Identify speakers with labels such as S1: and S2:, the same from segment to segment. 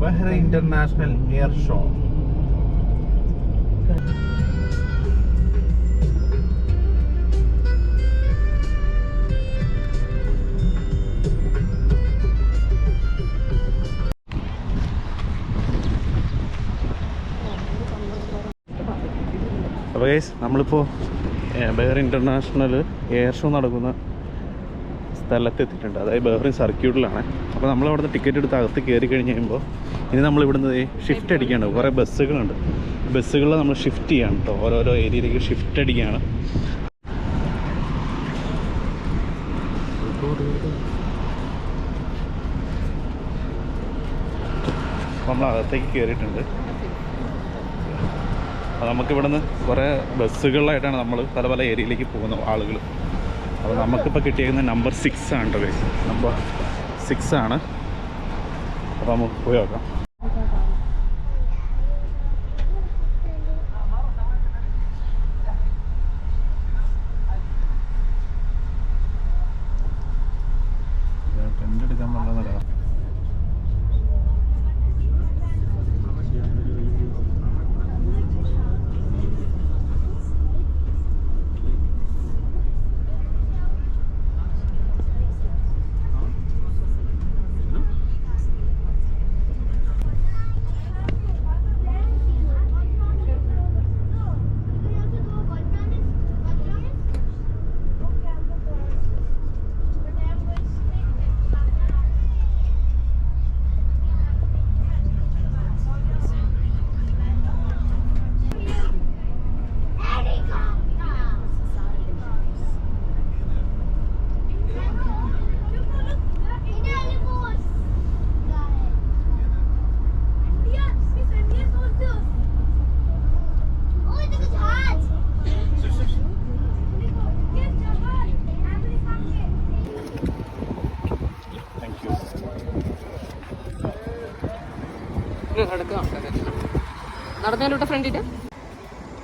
S1: Bahrain international air show. അപ്പോൾ guys നമ്മളിപ്പോൾ Bahrain international air show നടക്കുന്ന സ്ഥലത്തെത്തിയിട്ടുണ്ട്. അതായത് ബഹ്റൈൻ സർക്യൂട്ടിലാണ്. അപ്പോൾ നമ്മൾ അവിടുന്ന് ടിക്കറ്റ് എടുത്ത് അകത്ത് കയറി കഴിഞ്ഞ് കഴിയുമ്പോൾ ഇനി നമ്മൾ ഇവിടുന്ന് ഷിഫ്റ്റ് അടിക്കുകയാണ്. കുറേ ബസ്സുകളുണ്ട്. ബസ്സുകളിൽ നമ്മൾ ഷിഫ്റ്റ് ചെയ്യാണ് കേട്ടോ, ഓരോരോ ഏരിയയിലേക്ക് ഷിഫ്റ്റ് അടിക്കുകയാണ്. നമ്മൾ അകത്തേക്ക് കയറിയിട്ടുണ്ട്. അപ്പോൾ നമുക്കിവിടുന്ന് കുറേ ബസ്സുകളിലായിട്ടാണ് നമ്മൾ പല പല ഏരിയയിലേക്ക് പോകുന്ന ആളുകൾ. അപ്പോൾ നമുക്കിപ്പോൾ കിട്ടിയിരിക്കുന്ന നമ്പർ 6 ആണ് കേട്ടോ. നമ്പർ 6 ആണ്. അപ്പോൾ നമുക്ക് പോയി നോക്കാം. ടെൻ്റെടുക്കാൻ പാടില്ല.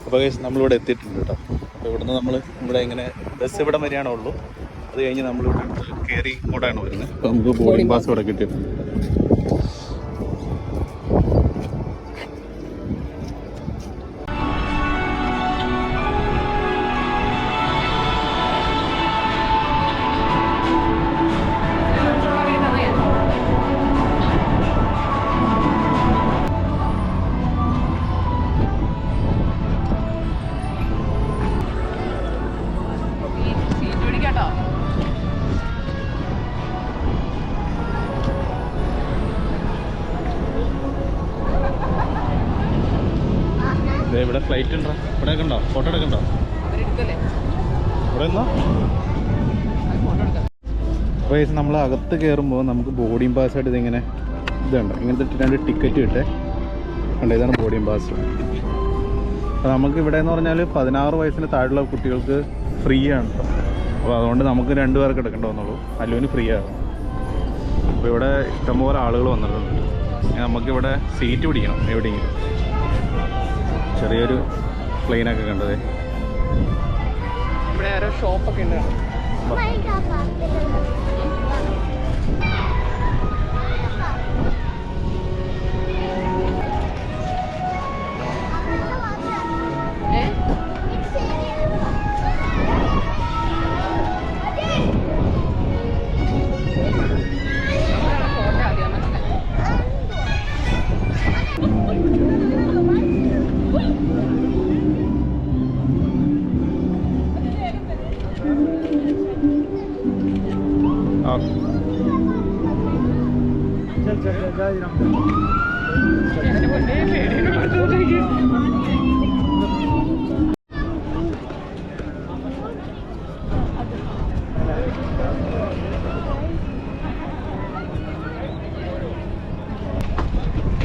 S1: അപ്പോൾ നമ്മളിവിടെ എത്തിയിട്ടുണ്ട് കേട്ടോ. അപ്പോൾ ഇവിടുന്ന് നമ്മൾ ഇവിടെ ഇങ്ങനെ ബസ് ഇവിടെ വരെയാണേ ഉള്ളൂ. അത് കഴിഞ്ഞ് നമ്മളിവിടെ കയറി ഇങ്ങോട്ടാണ് വരുന്നത്. അപ്പോൾ നമുക്ക് ബോർഡിംഗ് പാസ് ഇവിടെ കിട്ടിയിട്ടുണ്ട്. ഇവിടെ ഫ്ലൈറ്റ് ഉണ്ടോ? ഇവിടെ ഉണ്ടോ? ഫോട്ടോ എടുക്കണ്ടോ? ഇവിടെ നിന്നോ? അപ്പോൾ നമ്മൾ അകത്ത് കയറുമ്പോൾ നമുക്ക് ബോർഡിംഗ് പാസ്സായിട്ട് ഇതിങ്ങനെ ഇതുണ്ട്. ഇങ്ങനത്തെ 2 ടിക്കറ്റ് കിട്ടേ ഉണ്ട്. ഇതാണ് ബോർഡിംഗ് പാസ്. അപ്പോൾ നമുക്ക് ഇവിടെ എന്ന് പറഞ്ഞാൽ 16 വയസ്സിന് താഴെയുള്ള കുട്ടികൾക്ക് ഫ്രീ ആണ് കേട്ടോ. അപ്പോൾ അതുകൊണ്ട് നമുക്ക് 2 പേർക്ക് എടുക്കേണ്ടി വന്നുള്ളൂ. അല്ലുവിന് ഫ്രീ ആകും. അപ്പോൾ ഇവിടെ ഇഷ്ടംപോലെ ആളുകൾ വന്നിട്ടുണ്ട്. നമുക്കിവിടെ സീറ്റ് പിടിക്കണം എവിടെയെങ്കിലും. ചെറിയൊരു പ്ലെയിനൊക്കെ കണ്ടത്.
S2: ഇവിടെ ഓരോ ഷോപ്പൊക്കെ ഉണ്ട്.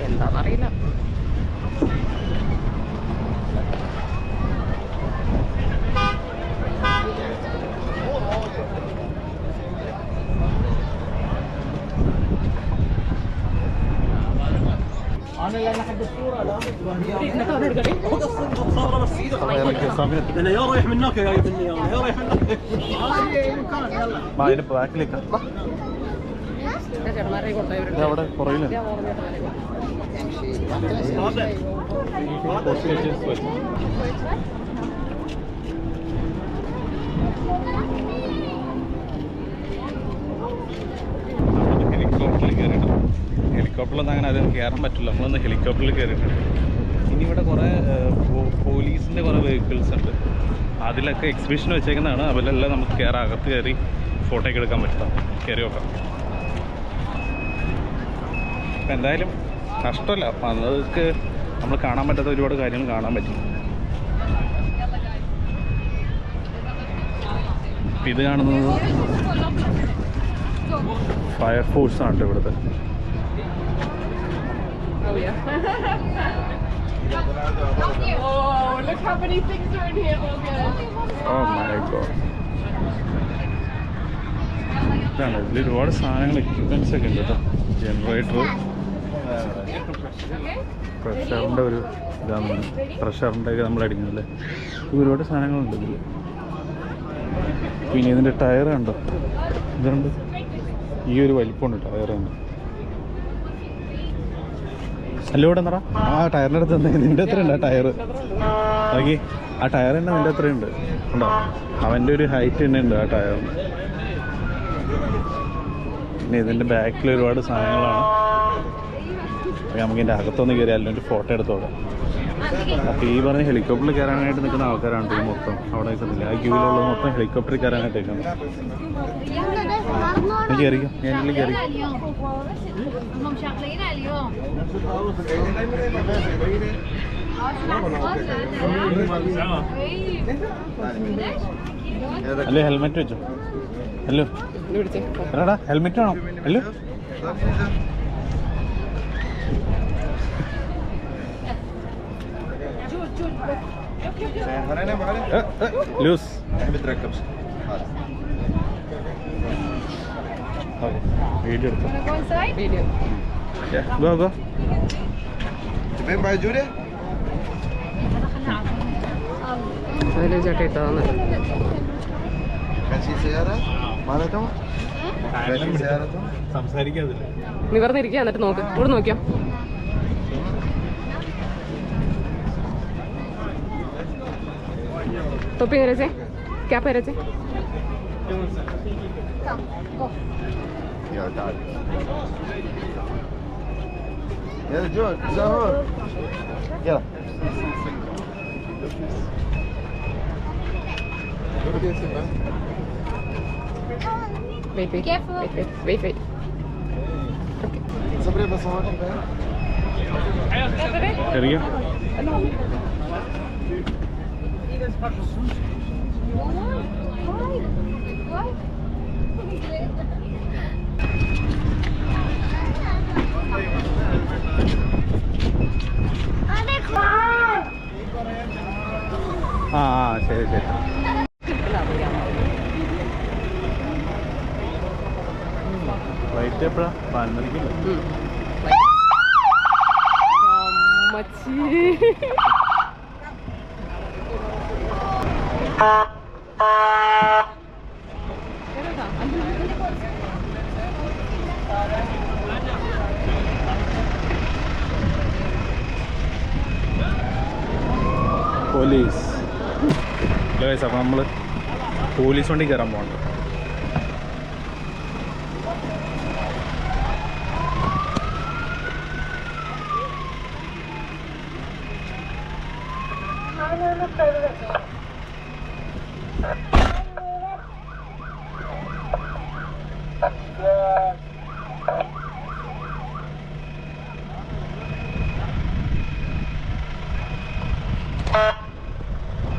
S2: എന്താണെന്നറിയില്ല.
S3: لحد الصورة لا انا يا رايح منك يا جاي مني يا رايح منك
S1: ما هنا باكلك ഇത് അവിടെ പുറകില് ഹെലികോപ്റ്ററിൽ കയറിയിട്ടുണ്ട്. ഹെലികോപ്റ്ററിലൊന്നും അങ്ങനെ അതിൽ കയറാൻ പറ്റില്ല. നമ്മളൊന്ന് ഹെലികോപ്റ്ററിൽ കയറിയിട്ടുണ്ട്. ഇനി ഇവിടെ കുറേ പോലീസിൻ്റെ കുറേ വെഹിക്കിൾസ് ഉണ്ട്. അതിലൊക്കെ എക്സിബിഷൻ വെച്ചേക്കുന്നതാണ്. അതിലെല്ലാം നമുക്ക് കയറാം, അകത്ത് കയറി ഫോട്ടോയൊക്കെ എടുക്കാൻ പറ്റില്ല. കയറി നോക്കാം. അപ്പം എന്തായാലും കഷ്ടമല്ല. അപ്പം അതൊക്കെ നമ്മൾ കാണാൻ പറ്റാത്ത ഒരുപാട് കാര്യങ്ങൾ കാണാൻ പറ്റും. ഇത് കാണുന്നത് ഫയർഫോഴ്സ് ആണ് ഇവിടുത്തെ.
S2: Oh, look how many things are in here, Logan.
S1: Oh my god. ഇതാണ് ഇതിൽ ഒരുപാട് സാധനങ്ങൾ എക്യുപ്മെൻറ്റ്സ് ഒക്കെ ഉണ്ട് കേട്ടോ. ജനറേറ്റർ, പ്രഷറിൻ്റെ ഒരു ഇതാണ്, പ്രഷറിൻ്റെ ഒക്കെ നമ്മൾ അടിക്കുന്നില്ലേ. ഒരുപാട് സാധനങ്ങളുണ്ട് ഇതിൽ. പിന്നെ ഇതിൻ്റെ ടയർ കണ്ടോ, ഇതുണ്ട്. ഈ ഒരു വലിപ്പമുണ്ട് ടയർ തന്നെ. അല്ല ഇവിടെ എന്താ ആ ടയറിൻ്റെ അടുത്ത് എന്താ നിൻ്റെ എത്ര ഉണ്ട് ആ ടയർ? നോക്കി ആ ടയർ തന്നെ നിൻ്റെ എത്രയുണ്ട് ഉണ്ടോ? അവൻ്റെ ഒരു ഹൈറ്റ് തന്നെ ഉണ്ട് ആ ടയറിന്. പിന്നെ ഇതിൻ്റെ ബാക്കിൽ ഒരുപാട് സാധനങ്ങളാണ്. അപ്പോൾ നമുക്ക് ഇതിൻ്റെ അകത്തൊന്ന് കയറി അല്ലെങ്കിൽ ഒരു ഫോട്ടോ എടുത്തോളാം. അപ്പോൾ ഈ പറഞ്ഞ ഹെലികോപ്റ്ററിൽ കയറാനായിട്ട് നിൽക്കുന്ന ആൾക്കാരാണ് ഈ മൊത്തം. അവിടെ നിൽക്കുന്നില്ല, ആ ക്യൂവിലുള്ളത് മൊത്തം ഹെലികോപ്റ്ററിൽ കയറാനായിട്ട് നിൽക്കുന്നത്. കയറിക്കും, ഞാൻ കയറി. അല്ലേ ഹെൽമെറ്റ് വെച്ചോ? ഹലോ എടാ ഹെൽമെറ്റ് വേണോ? ഹലോ ലൂസ് വീഡിയോ എടുത്തു. Go go.
S2: ചേട്ടാ ഇട്ടതാണ്.
S1: സംസാരിക്കാതില്ല,
S2: നിവർന്നിരിക്കുക, എന്നിട്ട് നോക്ക്, ഇവിടെ നോക്കിയോ. टोपी है से क्या पहरे से wait okay
S1: करिए. ആ ശരി ശരി. ഫ്ലൈറ്റ് എപ്പോഴാ? 11 പോലീസ്. അപ്പോൾ നമ്മൾ പോലീസ് വണ്ടി കയറാൻ പോകണ്ട.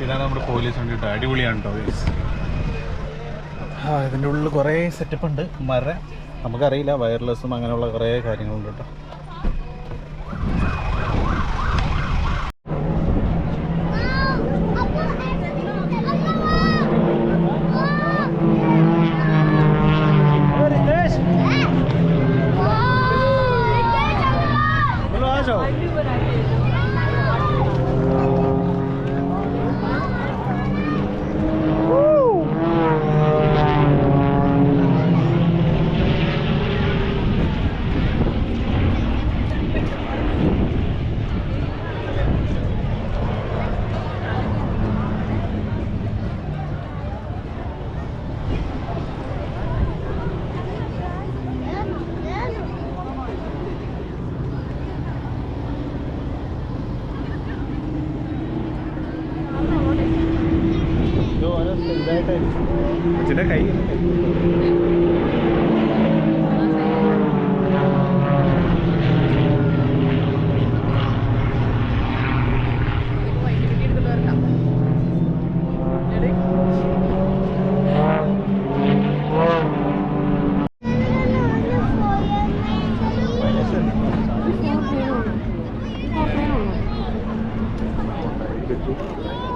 S1: ഇതാണ് നമ്മുടെ പോലീസ് വണ്ടിയിട്ട്. അടിപൊളിയാണ് കേട്ടോ. ഇതിൻ്റെ ഉള്ളിൽ കുറേ സെറ്റപ്പ് ഉണ്ട്. നമുക്കറിയില്ല, വയർലെസ്സും അങ്ങനെയുള്ള കുറേ കാര്യങ്ങളുണ്ട് കേട്ടോ. കൊച്ചിൻ്റെ കൈ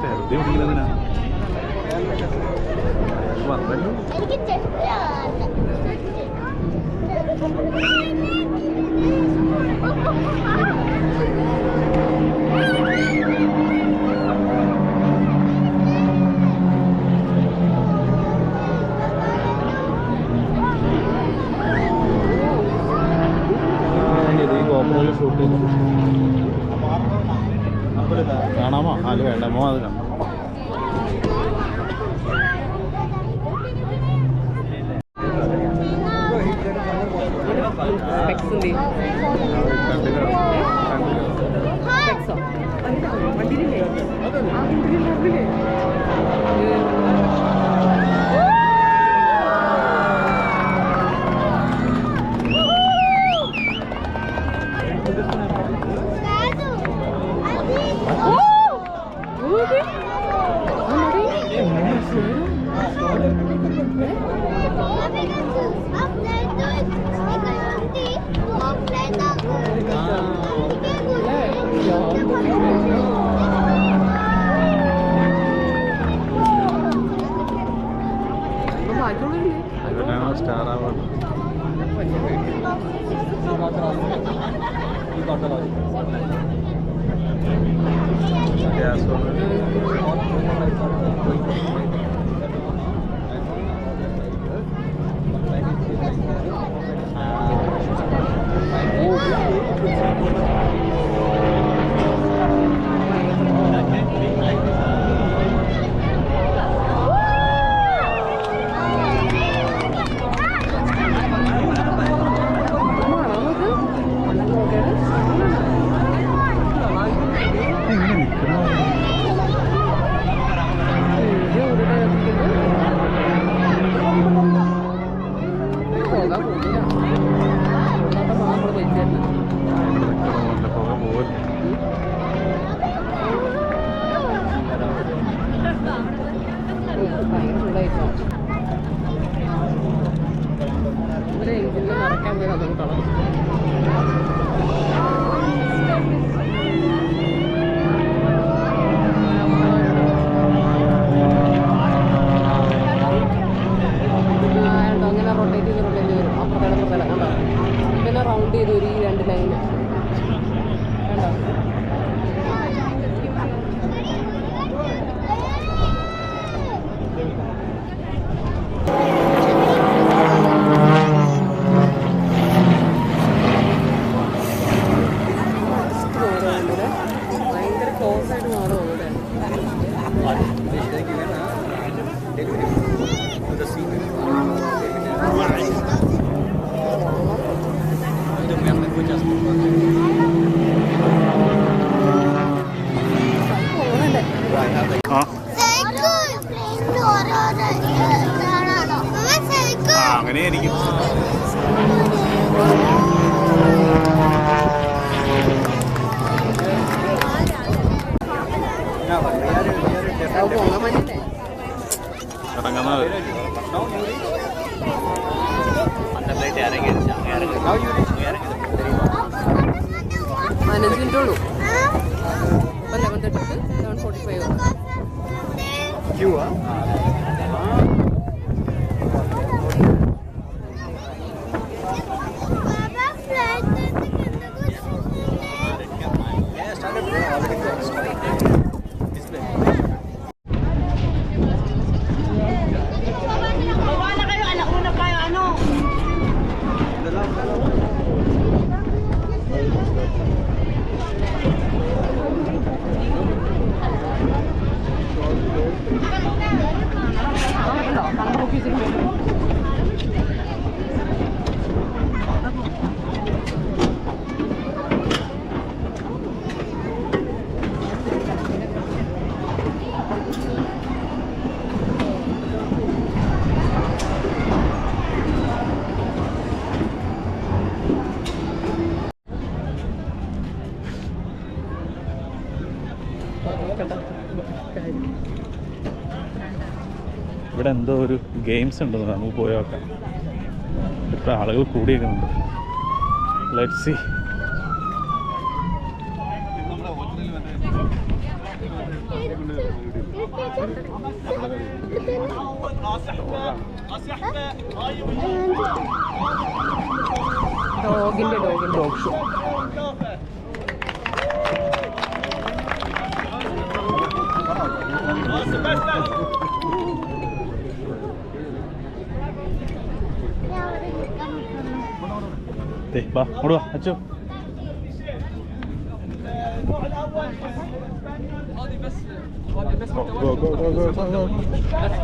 S1: ചെറുതെ പിടിക്കുന്നതിനാ വന്നല്ലോ. ഷൂട്ട് ചെയ്തു കാണാമോ? അത് വേണ്ടമോ? അത് കാണാം. സ്റ്റാർ അവാർഡ് നടക്കാൻ പോയി അതൊന്നും കളർ അങ്ങനെ റൊട്ടേറ്റ് ചെയ്ത് വരും. അപ്പുറത്തേടെ കണ്ടോ പിന്നെ റൗണ്ട് ചെയ്ത് ഒരു 2 ലൈന് കണ്ടോ. ഭയങ്കര ക്ലോസ് ആയിട്ട് മാറും അവിടെ. അങ്ങനെയായിരിക്കും. ഇറങ്ങുന്നത് 15 മിനിറ്റോളൂ. ഇപ്പം 11:30 11:45
S4: Thank you.
S1: ഇവിടെ എന്തോ ഒരു ഗെയിംസ് ഉണ്ടെന്ന് നമുക്ക് പോയി നോക്കാം. ഇപ്പോൾ ആളുകൾ കൂടിയേക്കുന്നുണ്ട്. Let's see.
S2: Dog show.
S1: ബാ ഇങ്ങോട്ട് വാ Achu.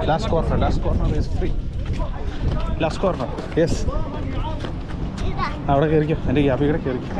S1: Last corner is free. Last corner yes. അവിടെ കയറിക്കോ, എൻ്റെ ഗ്യാപ്പിൽ കൂടെ കയറിക്കോ.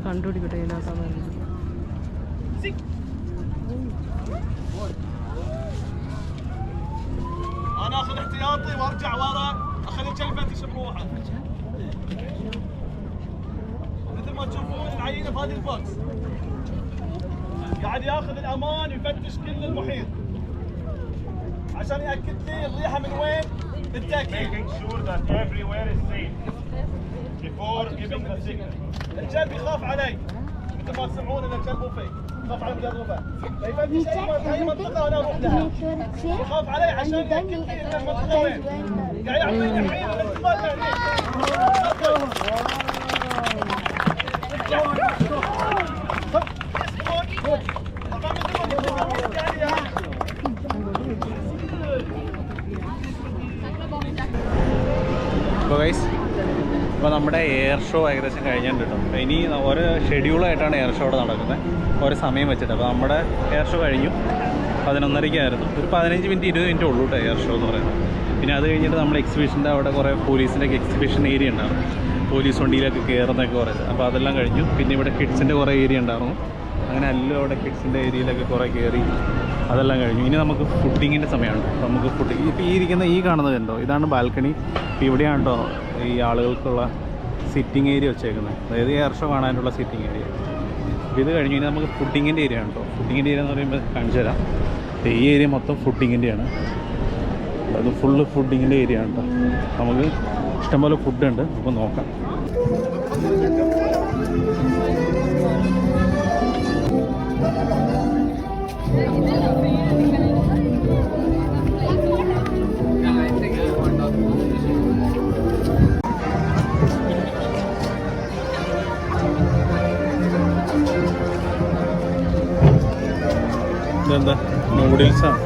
S2: കണ്ടുപിടിക്കട്ടെ ഇതിനകത്താണ്.
S3: انا اخذ احتياطي وارجع ورا اخلي الكلب يكتشف روحه مثل ما تشوفون العينه في هذه البوكس قاعد ياخذ الامان ويفتش كل المحيط عشان ياكد لي الريحه من وين بالتاكيد. Making sure that everywhere is safe before giving the signal. الكلب يخاف علي مثل ما تسمعون ان الكلب مو فيك يخاف على مجربه فيفتش اي منطقه وانا اروح لها يخاف علي عشان ياكد لي ان المنطقه وين قاعد يعطيني حين الالتفات يعني.
S1: അപ്പോൾ ഗൈസ്, ഇപ്പോൾ നമ്മുടെ എയർ ഷോ ഏകദേശം കഴിഞ്ഞിട്ടുണ്ട് കേട്ടോ. അപ്പോൾ ഇനി ഒരു ഷെഡ്യൂളായിട്ടാണ് എയർ ഷോ അവിടെ നടക്കുന്നത്, ഒരു സമയം വെച്ചിട്ട്. അപ്പോൾ നമ്മുടെ എയർ ഷോ കഴിഞ്ഞു 11:30-ക്കായിരുന്നു. ഒരു 15 മിനിറ്റ് 20 മിനിറ്റ് ഉള്ളൂ കേട്ടോ എയർ ഷോ എന്ന് പറയുന്നത്. പിന്നെ അത് കഴിഞ്ഞിട്ട് നമ്മൾ എക്സിബിഷൻ്റെ അവിടെ കുറേ പോലീസിൻ്റെ ഒക്കെ എക്സിബിഷൻ ഏരിയ ഉണ്ടായിരുന്നു, പോലീസ് വണ്ടിയിലൊക്കെ കയറുന്നതൊക്കെ പറയുന്നത്. അപ്പോൾ അതെല്ലാം കഴിഞ്ഞു. പിന്നെ ഇവിടെ കിഡ്സിൻ്റെ കുറേ ഏരിയ ഉണ്ടായിരുന്നു. അങ്ങനെ എല്ലാം അവിടെ കിഡ്സിൻ്റെ ഏരിയയിലൊക്കെ കുറേ കയറി, അതെല്ലാം കഴിഞ്ഞു. ഇനി നമുക്ക് ഫുഡിങ്ങിൻ്റെ സമയമാണ്. അപ്പോൾ നമുക്ക് ഫുഡിങ് ഇപ്പോൾ ഈ ഇരിക്കുന്ന ഈ കാണുന്നത് കണ്ടോ, ഇതാണ് ബാൽക്കണി. ഇപ്പോൾ ഇവിടെയാണ് കേട്ടോ ഈ ആളുകൾക്കുള്ള സിറ്റിംഗ് ഏരിയ വെച്ചേക്കുന്നത്, അതായത് എയർ ഷോ കാണാനുള്ള സിറ്റിംഗ് ഏരിയ. അപ്പോൾ ഇത് കഴിഞ്ഞ് ഇനി നമുക്ക് ഫുഡിങ്ങിൻ്റെ ഏരിയ ആണ് കേട്ടോ. ഫുഡിങ്ങിൻ്റെ ഏരിയ എന്ന് പറയുമ്പോൾ കാണിച്ചു തരാം. ഈ ഏരിയ മൊത്തം ഫുഡിങ്ങിൻ്റെയാണ്, അത് ഫുള്ള് ഫുഡിങ്ങിൻ്റെ ഏരിയ ആണ് കേട്ടോ. നമുക്ക് ഇഷ്ടംപോലെ ഫുഡുണ്ട്, അപ്പോൾ നോക്കാം. ഇതെന്താ നൂഡിൽസാണ്.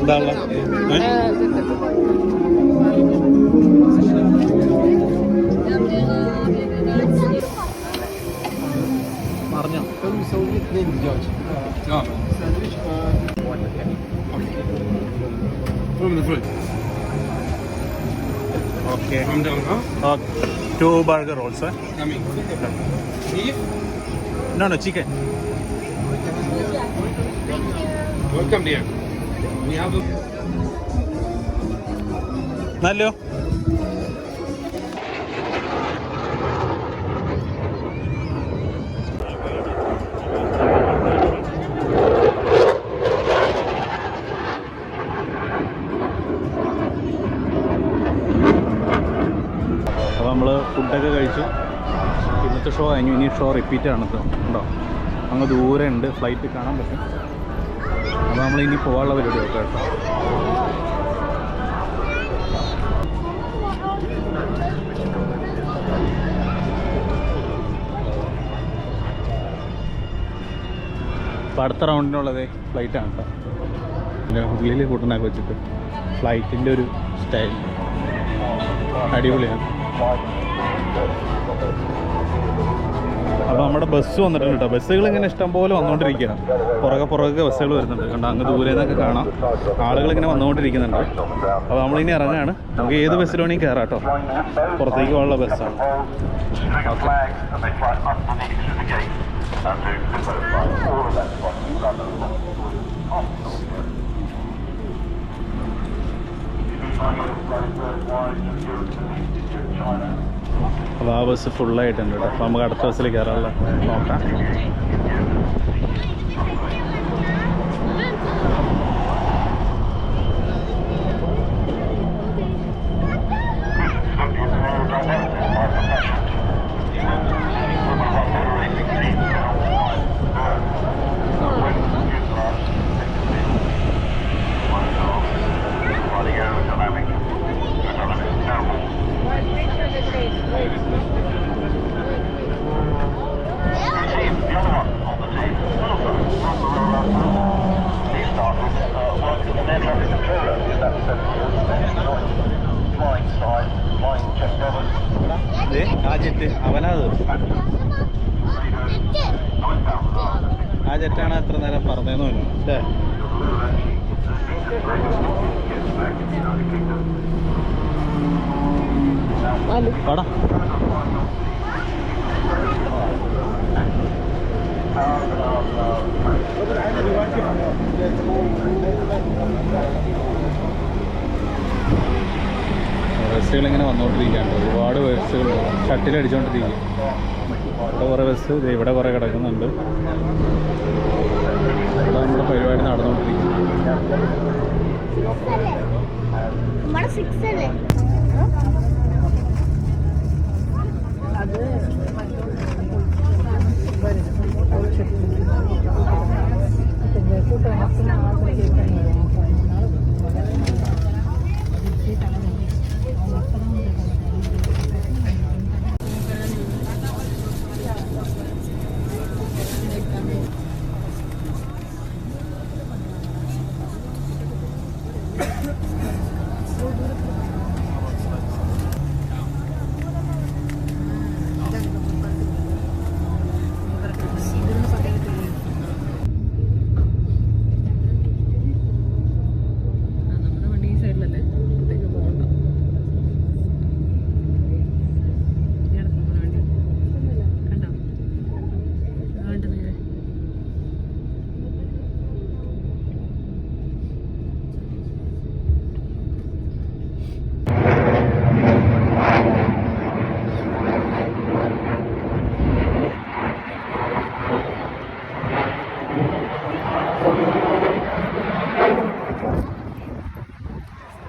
S1: എന്താ പറഞ്ഞോ. Okay.
S3: Calm down, huh?
S1: 2 burger rolls, sir.
S3: Coming. Beef?
S1: No, chicken.
S3: Welcome, dear. We have a...
S1: നല്ലോ. അപ്പോൾ നമ്മൾ ഫുഡൊക്കെ കഴിച്ചു. ഇന്നത്തെ ഷോ കഴിഞ്ഞു. ഇനി ഷോ റിപ്പീറ്റ് ആണ് ഉണ്ടോ, അങ്ങ് ദൂരെ ഉണ്ട്, ഫ്ലൈറ്റ് കാണാൻ പറ്റും. അപ്പോൾ നമ്മൾ ഇനി പോകാനുള്ള പരിപാടി നോക്കാം കേട്ടോ. അപ്പോൾ അടുത്ത റൗണ്ടിനുള്ളത് ഫ്ലൈറ്റാണ് കേട്ടോ. പിന്നെ ഉള്ളിൽ കൂട്ടണൊക്കെ വെച്ചിട്ട് ഫ്ലൈറ്റിൻ്റെ ഒരു സ്റ്റൈൽ അടിപൊളിയാണ്. അപ്പോൾ നമ്മുടെ ബസ് വന്നിട്ടുണ്ട് കേട്ടോ. ബസ്സുകൾ ഇങ്ങനെ ഇഷ്ടം പോലെ വന്നുകൊണ്ടിരിക്കുക. പുറകെ ബസ്സുകൾ വരുന്നുണ്ട് കണ്ടോ, അങ്ങ് ദൂരെ നിന്നൊക്കെ കാണാം. ആളുകളിങ്ങനെ വന്നുകൊണ്ടിരിക്കുന്നുണ്ട്. അപ്പോൾ നമ്മളിനി ഇറങ്ങുകയാണ്. നമുക്ക് ഏത് ബസ്സിൽ വേണമെങ്കിൽ കയറാം കേട്ടോ. പുറത്തേക്ക് പോകാനുള്ള ബസ്സാണ്. ഓക്കെ. അപ്പോൾ ആ ബസ് ഫുള്ളായിട്ടുണ്ട് കേട്ടോ. അപ്പോൾ നമുക്ക് അടുത്ത ബസ്സിൽ കയറാനുള്ള നോക്കാം. ആ ജെറ്റാണ് എത്ര നേരം പറഞ്ഞതെന്ന് തോന്നുന്നു അല്ലേ? പാടാ. ബസ്സുകൾ ഇങ്ങനെ വന്നുകൊണ്ടിരിക്കുകയാണ്. ഒരുപാട് ബസ്സുകൾ ഷട്ടിലടിച്ചുകൊണ്ടിരിക്കുക. ഇവിടെ കുറേ ബസ്, ഇവിടെ കുറേ കിടക്കുന്നുണ്ട്. ഇവിടെ നമ്മുടെ പരിപാടി നടന്നുകൊണ്ടിരിക്കുന്നു.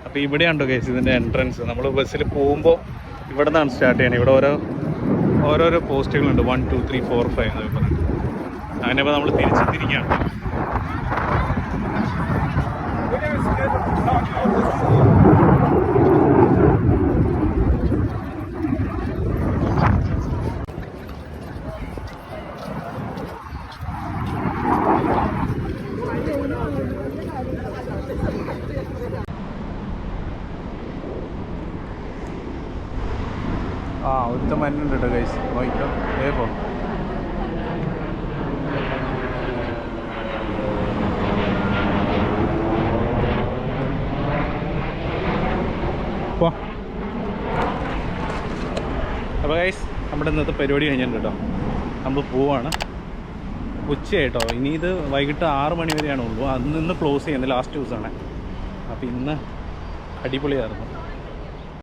S1: അപ്പോൾ ഇവിടെയുണ്ടോ കേസ് ഇതിൻ്റെ എൻട്രൻസ്. നമ്മൾ ബസ്സിൽ പോകുമ്പോൾ ഇവിടെ നിന്നാണ് സ്റ്റാർട്ട് ചെയ്യണത്. ഇവിടെ ഓരോരോ പോസ്റ്റുകളുണ്ട്, 1 2 3 4 5 എന്നൊക്കെ പറഞ്ഞിട്ട്. അങ്ങനെ ഇപ്പോൾ നമ്മൾ തിരിക്കുകയാണ്. ഒരുത്ത മരുന്നുണ്ട് കേട്ടോ ഗൈസ്, നോക്കിക്കോ. ഏപ്പോ അപ്പോൾ ഗൈസ് നമ്മുടെ ഇന്നത്തെ പരിപാടി കഴിഞ്ഞിട്ടുണ്ട് കേട്ടോ. നമ്മൾ പോവാണ്. ഉച്ചയായിട്ടോ. ഇനി ഇത് വൈകിട്ട് 6 മണി വരെയാണ് ഉള്ളൂ. അന്ന് ക്ലോസ് ചെയ്യുന്നത് ലാസ്റ്റ് ദിവസമാണ്. അപ്പോൾ ഇന്ന് അടിപൊളിയായിരുന്നു.